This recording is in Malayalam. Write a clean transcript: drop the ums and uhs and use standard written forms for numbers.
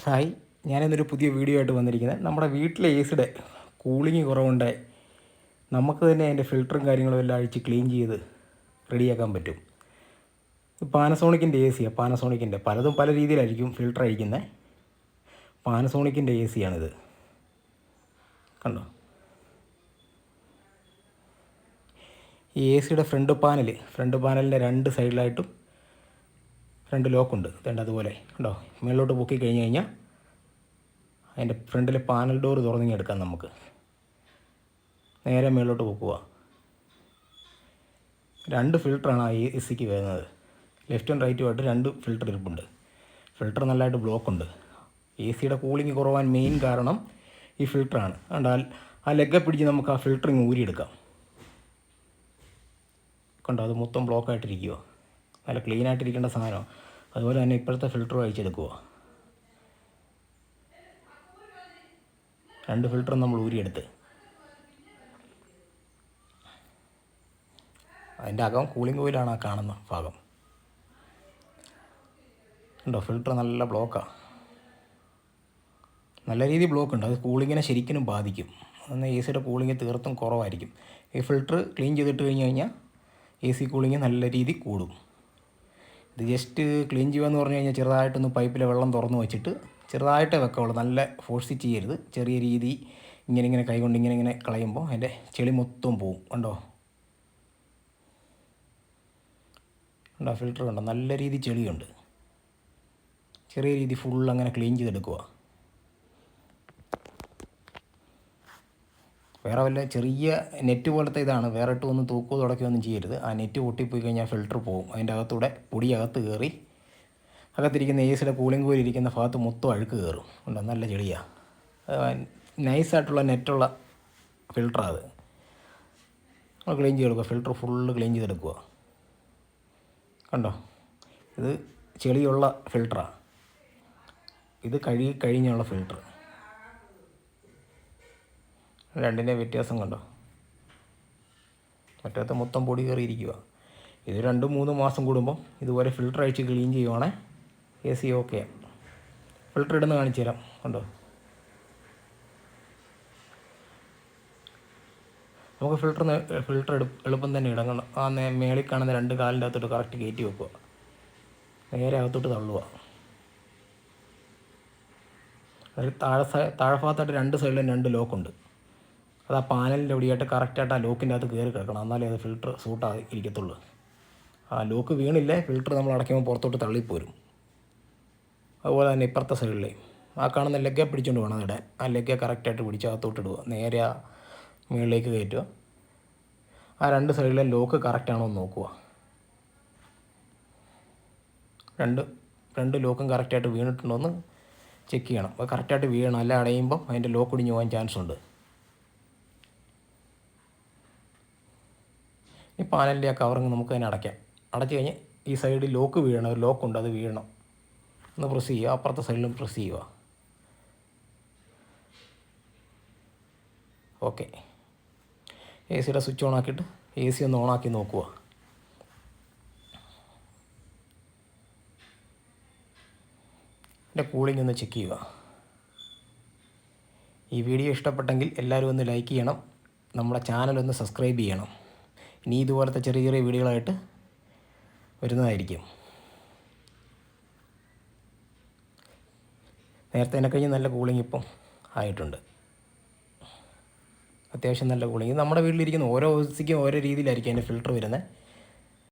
ഹായ്, ഞാനിന്നൊരു പുതിയ വീഡിയോ ആയിട്ട് വന്നിരിക്കുന്നത്. നമ്മുടെ വീട്ടിലെ എ സിയുടെ കൂളിംഗ് കുറവുണ്ട്. നമുക്ക് തന്നെ അതിൻ്റെ ഫിൽറ്ററും കാര്യങ്ങളും എല്ലാം അഴിച്ച് ക്ലീൻ ചെയ്ത് റെഡിയാക്കാൻ പറ്റും. പാനസോണിക്കിൻ്റെ എ സിയാണ്. പാനസോണിക്കിൻ്റെ പലതും പല രീതിയിലായിരിക്കും ഫിൽറ്റർ അഴിക്കുന്നത്. പാനസോണിക്കിൻ്റെ എ സിയാണിത്. കണ്ടോ, ഈ എ സിയുടെ ഫ്രണ്ട് പാനലിൻ്റെ രണ്ട് സൈഡിലായിട്ടും രണ്ട് ലോക്കുണ്ട്. ഇതേണ്ട അതുപോലെ കണ്ടോ, മേളിലോട്ട് പൊക്കി കഴിഞ്ഞ് കഴിഞ്ഞാൽ അതിൻ്റെ ഫ്രണ്ടിലെ പാനൽ ഡോർ തുറന്നിങ്ങി എടുക്കാം. നമുക്ക് നേരെ മേളിലോട്ട് പൊക്കുക. രണ്ട് ഫിൽറ്ററാണ് ആ എ സിക്ക് വരുന്നത്. ലെഫ്റ്റും റൈറ്റുമായിട്ട് രണ്ട് ഫിൽറ്റർ ഇരിപ്പുണ്ട്. ഫിൽറ്റർ നല്ലതായിട്ട് ബ്ലോക്കുണ്ട്. എ സിയുടെ കൂളിംഗ് കുറവാൻ മെയിൻ കാരണം ഈ ഫിൽറ്ററാണ്. കണ്ടാൽ ആ ലെഗ്ഗെ പിടിച്ച് നമുക്ക് ആ ഫിൽറ്ററിങ് ഊരിയെടുക്കാം. കണ്ടോ, അത് മൊത്തം ബ്ലോക്കായിട്ടിരിക്കുക. നല്ല ക്ലീനായിട്ടിരിക്കേണ്ട സാധനം. അതുപോലെ തന്നെ ഇപ്പോഴത്തെ ഫിൽറ്ററും അഴിച്ചെടുക്കുക. രണ്ട് ഫിൽറ്ററും നമ്മൾ ഊരിയെടുത്ത് അതിൻ്റെ അകം കൂളിംഗ് ഓയിലാണ് ആ കാണുന്ന ഭാഗം. ഉണ്ടോ, ഫിൽറ്റർ നല്ല ബ്ലോക്കാണ്. നല്ല രീതിയിൽ ബ്ലോക്കുണ്ട്. അത് കൂളിങ്ങിനെ ശരിക്കും ബാധിക്കും. എന്നാൽ എ സിയുടെ കൂളിംഗ് തീർത്തും കുറവായിരിക്കും. ഈ ഫിൽറ്റർ ക്ലീൻ ചെയ്തിട്ട് കഴിഞ്ഞാൽ എ സി കൂളിംഗ് നല്ല രീതിയിൽ കൂടും. ഇത് ജസ്റ്റ് ക്ലീൻ ചെയ്യുകയെന്ന് പറഞ്ഞു കഴിഞ്ഞാൽ ചെറുതായിട്ടൊന്ന് പൈപ്പിലെ വെള്ളം തുറന്ന് വെച്ചിട്ട് ചെറുതായിട്ടേ വെക്കാവുള്ളൂ. നല്ല ഫോഴ്സ് ചെയ്യരുത്. ചെറിയ രീതി ഇങ്ങനെ കൈകൊണ്ട് ഇങ്ങനെ കളയുമ്പോൾ അതിൻ്റെ ചെളി മൊത്തം പോവും. കണ്ടോ, ഫിൽറ്റർ കണ്ടോ, നല്ല രീതി ചെളിയുണ്ട്. ചെറിയ രീതി ഫുൾ അങ്ങനെ ക്ലീൻ ചെയ്തെടുക്കുക. വേറെ വല്ല ചെറിയ നെറ്റ് പോലത്തെ ഇതാണ്. വേറെ ഇട്ടൊന്നും തൂക്കുകയോ തുടക്കുകയൊന്നും ചെയ്യരുത്. ആ നെറ്റ് പൊട്ടിപ്പോയി കഴിഞ്ഞാൽ ഫിൽറ്റർ പോകും. അതിൻ്റെ അകത്തൂടെ പൊടി അകത്ത് കയറി അകത്തിരിക്കുന്ന എ സിയുടെ കൂളിംഗ് കോയിൽ ഇരിക്കുന്ന ഭാഗത്ത് മൊത്തം അഴുക്ക് കയറും. ഉണ്ടോ, നല്ല ചെളിയാണ്. നൈസായിട്ടുള്ള നെറ്റുള്ള ഫിൽറ്ററാണ് അത്. ക്ലീൻ ചെയ്തെടുക്കുക. ഫിൽറ്റർ ഫുള്ള് ക്ലീൻ ചെയ്തെടുക്കുക. കണ്ടോ, ഇത് ചെളിയുള്ള ഫിൽറ്ററാണ്. ഇത് കഴിഞ്ഞുള്ള ഫിൽറ്റർ. രണ്ടിൻ്റെ വ്യത്യാസം കണ്ടോ. മറ്റേത് മൊത്തം പൊടി കയറിയിരിക്കുക. ഇത് 2-3 മാസം കൂടുമ്പം ഇതുപോലെ ഫിൽറ്റർ അഴിച്ച് ക്ലീൻ ചെയ്യുവാണെങ്കിൽ എ സി ഓക്കെ. ഫിൽറ്റർ ഇടുന്ന കാണിച്ചു തരാം. കണ്ടോ, നമുക്ക് ഫിൽറ്റർ എളുപ്പം തന്നെ ഇടണം. ആ മേളിൽ കാണുന്ന രണ്ട് കാലിൻ്റെ അകത്തോട്ട് കറക്റ്റ് കയറ്റി വെക്കുക. നേരെ അകത്തോട്ട് തള്ളുക. താഴെഭാഗത്തായിട്ട് രണ്ട് സൈഡിലും രണ്ട് ലോക്കുണ്ട്. അത് ആ പാനലിൻ്റെ അവിടെയായിട്ട് കറക്റ്റായിട്ട് ആ ലോക്കിൻ്റെ അകത്ത് കയറി കിടക്കണം. എന്നാലേ അത് ഫിൽറ്റർ സൂട്ടായി ഇരിക്കത്തുള്ളൂ. ആ ലോക്ക് വീണില്ലേ ഫിൽറ്റർ നമ്മൾ അടയ്ക്കുമ്പോൾ പുറത്തോട്ട് തള്ളിപ്പോരും. അതുപോലെ തന്നെ ഇപ്പുറത്തെ സൈഡിലേ ആ കാണുന്ന ലെഗ്ഗെ പിടിച്ചുകൊണ്ട് വേണം ഇടാൻ. ആ ലെഗ്ഗെ കറക്റ്റായിട്ട് പിടിച്ച് അകത്തോട്ട് ഇടുക. നേരെ ആ മുകളിലേക്ക് കയറ്റുക. ആ രണ്ട് സൈഡിലെ ലോക്ക് കറക്റ്റാണോ എന്ന് നോക്കുക. രണ്ട് ലോക്കും കറക്റ്റായിട്ട് വീണിട്ടുണ്ടോ എന്ന് ചെക്ക് ചെയ്യണം. അത് കറക്റ്റായിട്ട് വീഴണം. അല്ല അടയുമ്പം അതിൻ്റെ ലോക്ക് ഒടിഞ്ഞ് പോകാൻ ചാൻസ് ഉണ്ട്. ഈ പാനലിൻ്റെ ആ കവറിങ് നമുക്ക് തന്നെ അടയ്ക്കാം. അടച്ചു കഴിഞ്ഞ് ഈ സൈഡിൽ ലോക്ക് വീഴണം. ഒരു ലോക്കുണ്ട്, അത് വീഴണം. ഒന്ന് പ്രസ് ചെയ്യുക. അപ്പുറത്തെ സൈഡിലും പ്രസ് ചെയ്യുക. ഓക്കെ. എ സിയുടെ സ്വിച്ച് ഓൺ ആക്കിയിട്ട് എ സി ഒന്ന് ഓണാക്കി നോക്കുക. എൻ്റെ കൂളിംഗ് ഒന്ന് ചെക്ക് ചെയ്യുക. ഈ വീഡിയോ ഇഷ്ടപ്പെട്ടെങ്കിൽ എല്ലാവരും ഒന്ന് ലൈക്ക് ചെയ്യണം. നമ്മുടെ ചാനലൊന്ന് സബ്സ്ക്രൈബ് ചെയ്യണം. ഇനി ഇതുപോലത്തെ ചെറിയ ചെറിയ വീഡിയോകളായിട്ട് വരുന്നതായിരിക്കും. നേരത്തെ കഴിഞ്ഞ് നല്ല കൂളിംഗ് ഇപ്പം ആയിട്ടുണ്ട്. അത്യാവശ്യം നല്ല കൂളിംഗ്. നമ്മുടെ വീട്ടിലിരിക്കുന്ന ഓരോ എ സിക്കും ഓരോ രീതിയിലായിരിക്കും അതിൻ്റെ ഫിൽറ്റർ വരുന്നത്.